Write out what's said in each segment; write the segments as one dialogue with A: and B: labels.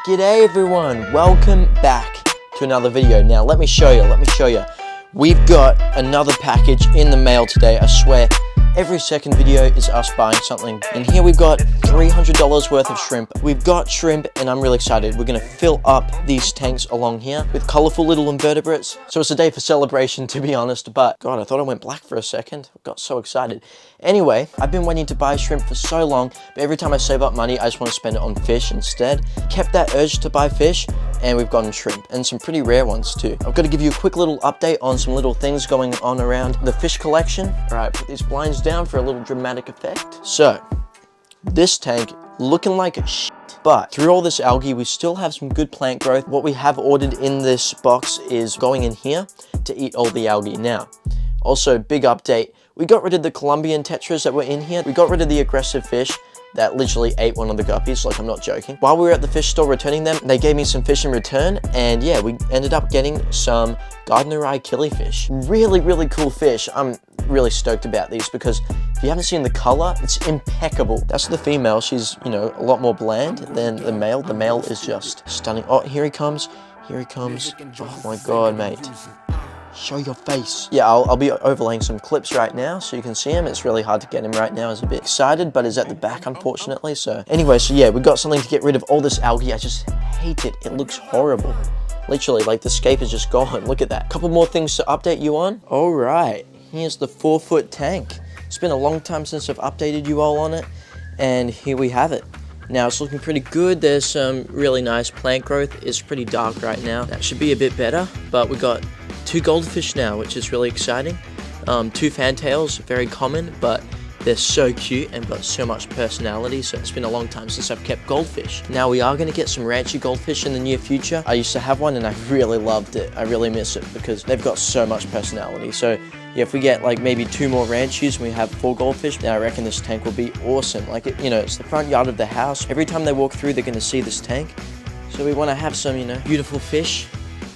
A: G'day everyone, welcome back to another video. Now let me show you. We've got another package in the mail today. I swear, every second video is us buying something. And here we've got $300 worth of shrimp. We've got shrimp and I'm really excited. We're gonna fill up these tanks along here with colorful little invertebrates. So it's a day for celebration, to be honest, but God, I thought I went black for a second. I got so excited. Anyway, I've been waiting to buy shrimp for so long, but every time I save up money, I just want to spend it on fish instead. Kept that urge to buy fish, and we've gotten shrimp, and some pretty rare ones too. I've got to give you a quick little update on some little things going on around the fish collection. All right, put these blinds down for a little dramatic effect. So, this tank looking like shit, but through all this algae, we still have some good plant growth. What we have ordered in this box is going in here to eat all the algae. Now, also big update, we got rid of the Colombian tetras that were in here. We got rid of the aggressive fish that literally ate one of the guppies, like I'm not joking. While we were at the fish store returning them, they gave me some fish in return, and yeah, we ended up getting some Gardneri killifish. Really, really cool fish. I'm really stoked about these because if you haven't seen the color, it's impeccable. That's the female. She's, you know, a lot more bland than the male. The male is just stunning. Oh, here he comes. Here he comes. Oh my God, mate. Show your face. Yeah, I'll be overlaying some clips right now so you can see him. It's really hard to get him right now. He's a bit excited, but he's at the back, unfortunately. So anyway, so yeah, we got something to get rid of all this algae. I just hate it. It looks horrible. Literally, like the scape is just gone. Look at that. Couple more things to update you on. All right, here's the 4-foot tank. It's been a long time since I've updated you all on it, and here we have it. Now it's looking pretty good. There's some really nice plant growth. It's pretty dark right now. That should be a bit better, but we got 2 goldfish now, which is really exciting. 2 fantails, very common, but they're so cute and got so much personality. So it's been a long time since I've kept goldfish. Now we are going to get some ranchy goldfish in the near future. I used to have one and I really loved it. I really miss it because they've got so much personality. So yeah, if we get like maybe 2 more ranchies and we have 4 goldfish, then I reckon this tank will be awesome. Like, you know, it's the front yard of the house. Every time they walk through, they're going to see this tank. So we want to have some, you know, beautiful fish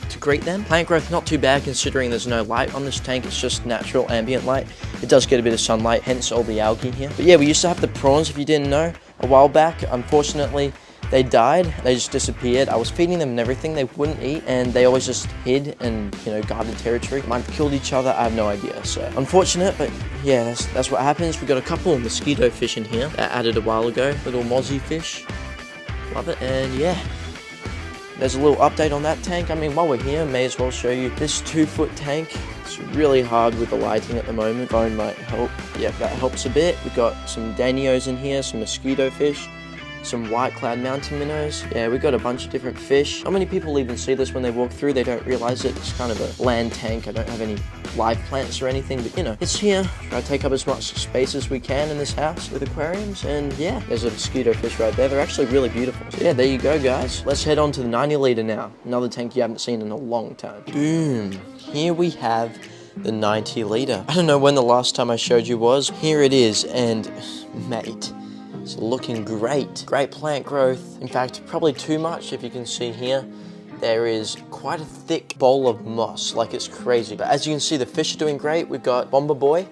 A: to greet them. Plant growth not too bad considering there's no light on this tank. It's just natural ambient light. It does get a bit of sunlight, hence all the algae here. But yeah, we used to have the prawns, if you didn't know, a while back. Unfortunately, they died. They just disappeared. I was feeding them and everything. They wouldn't eat and they always just hid and, you know, guarded territory. Might have killed each other. I have no idea. So unfortunate, but yeah, that's what happens. We got a couple of mosquito fish in here that added a while ago. Little mozzie fish. Love it. And yeah, there's a little update on that tank. I mean, while we're here, may as well show you this 2-foot tank. It's really hard with the lighting at the moment. Phone might help. Yeah, that helps a bit. We've got some danios in here, some mosquito fish, some white cloud mountain minnows. Yeah, we've got a bunch of different fish. Not many people even see this when they walk through. They don't realize it. It's kind of a land tank. I don't have any live plants or anything, but you know, it's here. Try to take up as much space as we can in this house with aquariums. And yeah, there's a mosquito fish right there. They're actually really beautiful. So yeah, there you go, guys. Let's head on to the 90-liter now. Another tank you haven't seen in a long time. Boom. Here we have the 90-liter. I don't know when the last time I showed you was. Here it is, and mate, it's looking great. Great plant growth. In fact, probably too much. If you can see here, there is quite a thick bowl of moss, like it's crazy. But as you can see, the fish are doing great. We've got Bomber Boy.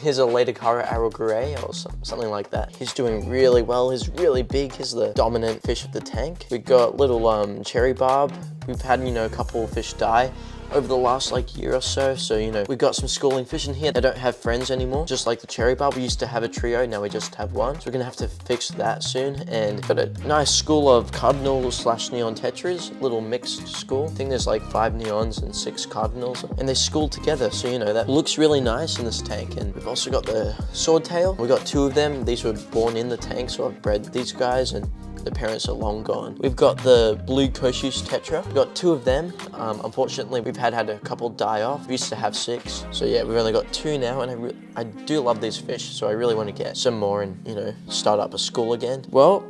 A: Here's a Laeticara arrogare or something like that. He's doing really well. He's really big. He's the dominant fish of the tank. We've got little cherry barb. We've had, you know, a couple of fish die over the last like year or so. So, you know, we've got some schooling fish in here. They don't have friends anymore. Just like the cherry barb, we used to have a trio, now we just have one. So we're gonna have to fix that soon. And got a nice school of cardinals / neon tetras, little mixed school. I think there's like 5 neons and 6 cardinals, and they school together. So, you know, that looks really nice in this tank. And we've also got the swordtail. We got 2 of them. These were born in the tank, so I've bred these guys, and the parents are long gone. We've got the blue Koshus tetra. We've got 2 of them. Unfortunately, we've had a couple die off. We used to have 6. So yeah, we've only got 2 now, and I do love these fish, so I really want to get some more and, you know, start up a school again. Well,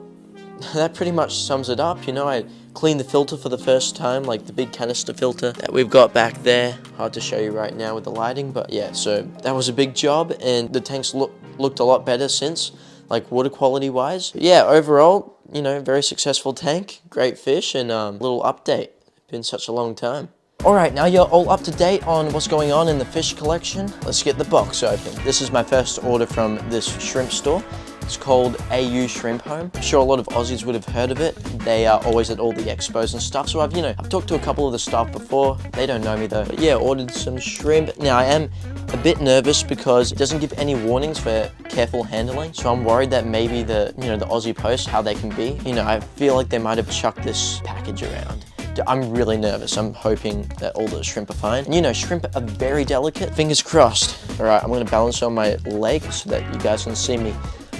A: that pretty much sums it up. You know, I cleaned the filter for the first time, like the big canister filter that we've got back there. Hard to show you right now with the lighting, but yeah, so that was a big job, and the tanks looked a lot better since, like water quality wise. But yeah, overall, you know, very successful tank, great fish, and little update. Been such a long time. Alright, now you're all up to date on what's going on in the fish collection. Let's get the box open. This is my first order from this shrimp store. It's called AU Shrimp Home. I'm sure a lot of Aussies would have heard of it. They are always at all the expos and stuff. So I've talked to a couple of the staff before. They don't know me though. But yeah, ordered some shrimp. Now I am a bit nervous because it doesn't give any warnings for careful handling. So I'm worried that maybe the Aussie Post, how they can be. I feel like they might have chucked this package around. I'm really nervous. I'm hoping that all the shrimp are fine. And shrimp are very delicate. Fingers crossed. All right, I'm gonna balance on my leg so that you guys can see me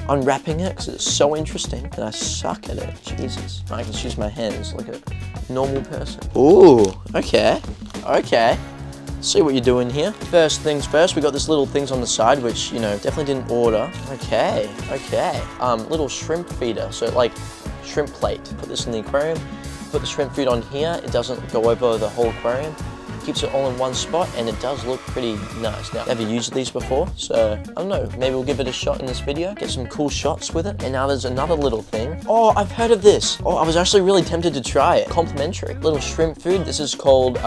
A: unwrapping it because it's so interesting and I suck at it. Jesus. I can just use my hands like a normal person. Ooh, okay. See what you're doing here. First things first, we got this little things on the side, which, definitely didn't order. Okay. Little shrimp feeder. So like shrimp plate. Put this in the aquarium. Put the shrimp food on here. It doesn't go over the whole aquarium. Keeps it all in one spot, and it does look pretty nice. Now, I've never used these before, so I don't know, maybe we'll give it a shot in this video, get some cool shots with it. And now there's another little thing. Oh, I've heard of this. Oh, I was actually really tempted to try it. Complimentary. Little shrimp food. This is called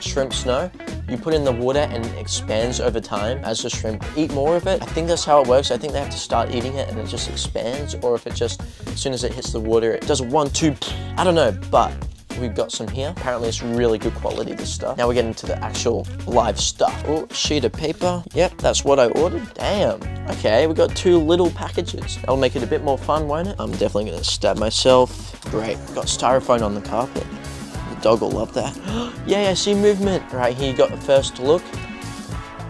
A: shrimp snow. You put in the water and it expands over time as the shrimp eat more of it. I think that's how it works. I think they have to start eating it and it just expands, or if it just, as soon as it hits the water, it does 1, 2, I don't know, but we've got some here. Apparently it's really good quality, this stuff. Now we're getting to the actual live stuff. Oh, sheet of paper. Yep, that's what I ordered. Damn. Okay, we got 2 little packages. That'll make it a bit more fun, won't it? I'm definitely gonna stab myself. Great, got styrofoam on the carpet. The dog will love that. Yay, I see movement. Right, here you got the first look.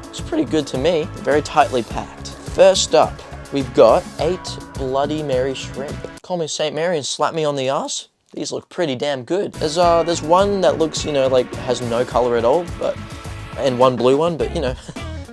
A: It's pretty good to me. Very tightly packed. First up, we've got 8 Bloody Mary shrimp. Call me St. Mary and slap me on the ass. These look pretty damn good. There's one that looks, like has no color at all, and one blue one, but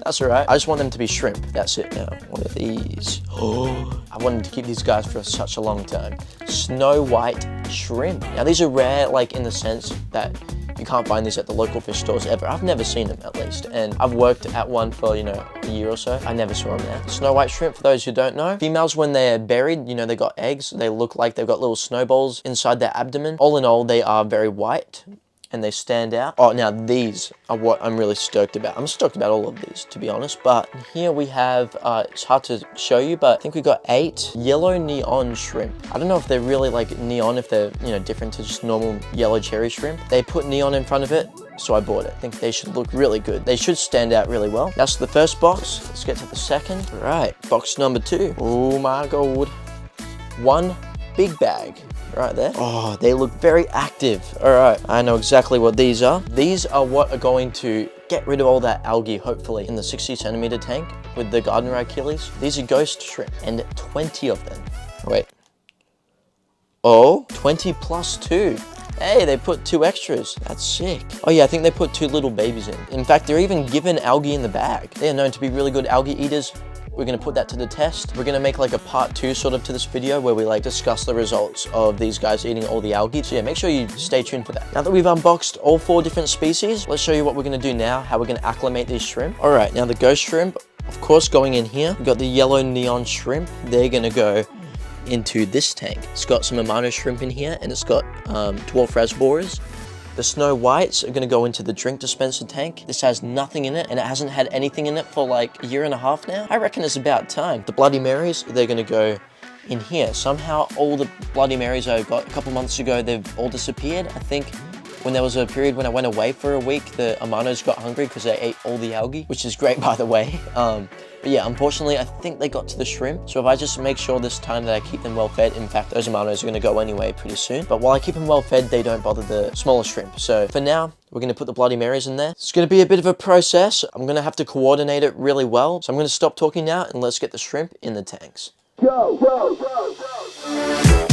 A: that's all right. I just want them to be shrimp. That's it now. What are these? Oh, I wanted to keep these guys for such a long time. Snow White shrimp. Now these are rare, like in the sense that you can't find these at the local fish stores ever. I've never seen them, at least. And I've worked at one for, a year or so. I never saw them there. Snow White shrimp, for those who don't know. Females, when they're buried, they got eggs. They look like they've got little snowballs inside their abdomen. All in all, they are very white and they stand out. Oh, now these are what I'm really stoked about. I'm stoked about all of these, to be honest. But here we have, it's hard to show you, but I think we got 8 yellow neon shrimp. I don't know if they're really like neon, if they're, different to just normal yellow cherry shrimp. They put neon in front of it, so I bought it. I think they should look really good. They should stand out really well. That's the first box. Let's get to the second. All right, box number 2. Oh my God. 1 big bag. Right there. Oh, they look very active. All right, I know exactly what these are. These are what are going to get rid of all that algae, hopefully, in the 60-centimeter tank with the garden Achilles. These are ghost shrimp, and 20 of them. Wait. Oh, 20 plus 2. Hey, they put 2 extras. That's sick. Oh yeah, I think they put 2 little babies in. In fact, they're even given algae in the bag. They are known to be really good algae eaters. We're gonna put that to the test. We're gonna make like a part 2 sort of to this video where we discuss the results of these guys eating all the algae. So yeah, make sure you stay tuned for that. Now that we've unboxed all 4 different species, let's show you what we're gonna do now, how we're gonna acclimate these shrimp. All right, now the ghost shrimp, of course, going in here. We've got the yellow neon shrimp. They're gonna go into this tank. It's got some Amano shrimp in here, and it's got dwarf raspberries. The Snow Whites are gonna go into the drink dispenser tank. This has nothing in it, and it hasn't had anything in it for like a year and a half now. I reckon it's about time. The Bloody Marys, they're gonna go in here. Somehow all the Bloody Marys I got a couple months ago, they've all disappeared. I think when there was a period when I went away for a week, the Amanos got hungry because they ate all the algae, which is great, by the way. But yeah, unfortunately, I think they got to the shrimp. So if I just make sure this time that I keep them well fed, in fact, those Amanos are gonna go anyway pretty soon. But while I keep them well fed, they don't bother the smaller shrimp. So for now, we're gonna put the Bloody Marys in there. It's gonna be a bit of a process. I'm gonna have to coordinate it really well. So I'm gonna stop talking now and let's get the shrimp in the tanks. Go, go, go, go.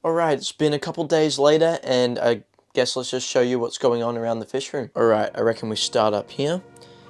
A: Alright, it's been a couple days later, and I guess let's just show you what's going on around the fish room. Alright, I reckon we start up here.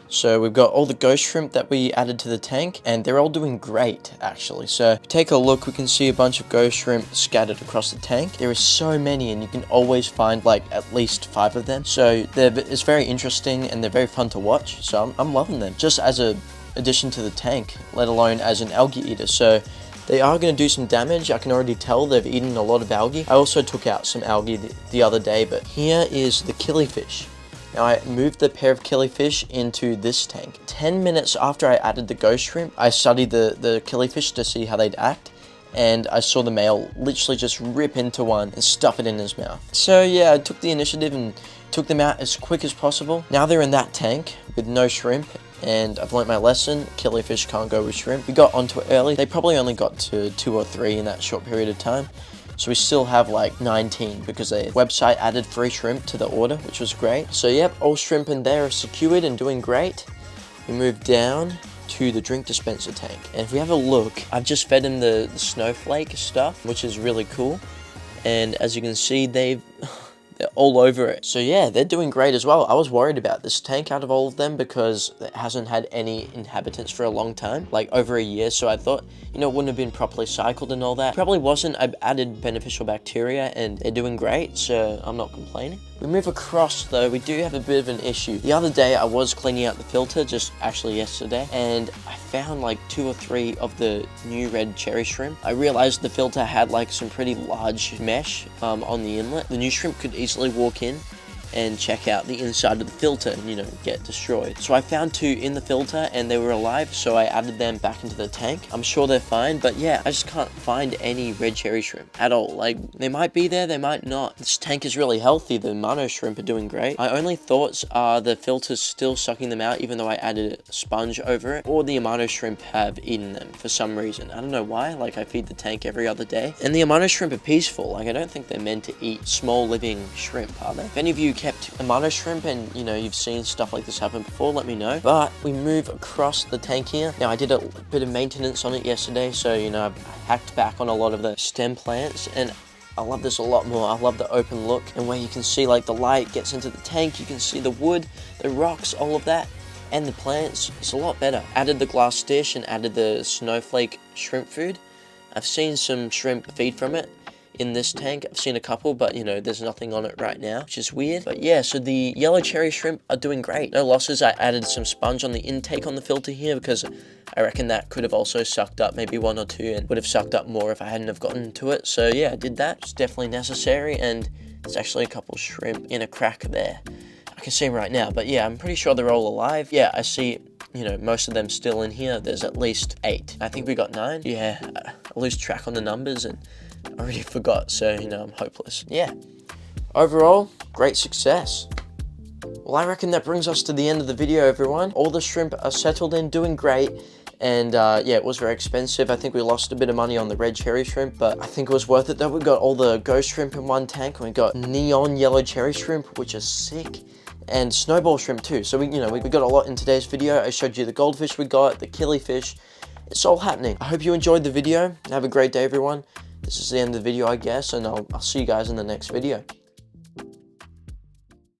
A: So we've got all the ghost shrimp that we added to the tank, and they're all doing great, actually. So if you take a look, we can see a bunch of ghost shrimp scattered across the tank. There is so many, and you can always find like at least 5 of them. So it's very interesting, and they're very fun to watch. So I'm loving them, just as a addition to the tank, let alone as an algae eater. So they are going to do some damage. I can already tell they've eaten a lot of algae. I also took out some algae the other day, but here is the killifish. Now I moved the pair of killifish into this tank. 10 minutes after I added the ghost shrimp, I studied the killifish to see how they'd act, and I saw the male literally just rip into one and stuff it in his mouth. So yeah, I took the initiative and took them out as quick as possible. Now they're in that tank with no shrimp, and I've learnt my lesson. Killifish can't go with shrimp. We got onto it early. They probably only got to 2 or 3 in that short period of time. So we still have like 19 because the website added free shrimp to the order, which was great. So yep, all shrimp in there are secured and doing great. We move down to the drink dispenser tank. And if we have a look, I've just fed in the snowflake stuff, which is really cool. And as you can see, they're all over it. So yeah, they're doing great as well. I was worried about this tank out of all of them because it hasn't had any inhabitants for a long time, like over a year. So I thought, you know, it wouldn't have been properly cycled and all that. Probably wasn't. I've added beneficial bacteria and they're doing great, so I'm not complaining. We move across though, we do have a bit of an issue. The other day I was cleaning out the filter, just actually yesterday, and I found like 2 or 3 of the new red cherry shrimp. I realized the filter had like some pretty large mesh on the inlet. The new shrimp could easily walk in and check out the inside of the filter and, you know, get destroyed. So I found 2 in the filter and they were alive, so I added them back into the tank. I'm sure they're fine, but yeah, I just can't find any red cherry shrimp at all. Like, they might be there, they might not. This tank is really healthy. The Mano shrimp are doing great. My only thoughts are the filter's still sucking them out even though I added a sponge over it, or the Amano shrimp have eaten them for some reason. I don't know why. Like, I feed the tank every other day. And the Amano shrimp are peaceful. Like, I don't think they're meant to eat small living shrimp, are they? If any of you kept Amano shrimp and, you know, you've seen stuff like this happen before, let me know. But we move across the tank here. Now I did a bit of maintenance on it yesterday, so, you know, I've hacked back on a lot of the stem plants, and I love this a lot more. I love the open look, and where you can see like the light gets into the tank, you can see the wood, the rocks, all of that, and the plants. It's a lot better. Added the glass dish and added the snowflake shrimp food. I've seen some shrimp feed from it in this tank. I've seen a couple, but, you know, there's nothing on it right now, which is weird. But yeah, so the yellow cherry shrimp are doing great. No losses. I added some sponge on the intake on the filter here because I reckon that could have also sucked up maybe 1 or 2 and would have sucked up more if I hadn't have gotten to it. So yeah, I did that. It's definitely necessary, and there's actually a couple shrimp in a crack there. I can see them right now, but yeah, I'm pretty sure they're all alive. Yeah, I see, you know, most of them still in here. There's at least 8. I think we got 9. Yeah, I lose track on the numbers and I already forgot, so, you know, I'm hopeless. Yeah, overall, great success. Well, I reckon that brings us to the end of the video, everyone. All the shrimp are settled in, doing great, and yeah, it was very expensive. I think we lost a bit of money on the red cherry shrimp, but I think it was worth it though. We got all the ghost shrimp in one tank, and we got neon yellow cherry shrimp, which is sick, and snowball shrimp too. So we got a lot in today's video. I showed you the goldfish we got, the killifish. It's all happening. I hope you enjoyed the video. Have a great day, everyone. This is the end of the video, I guess, and I'll see you guys in the next video.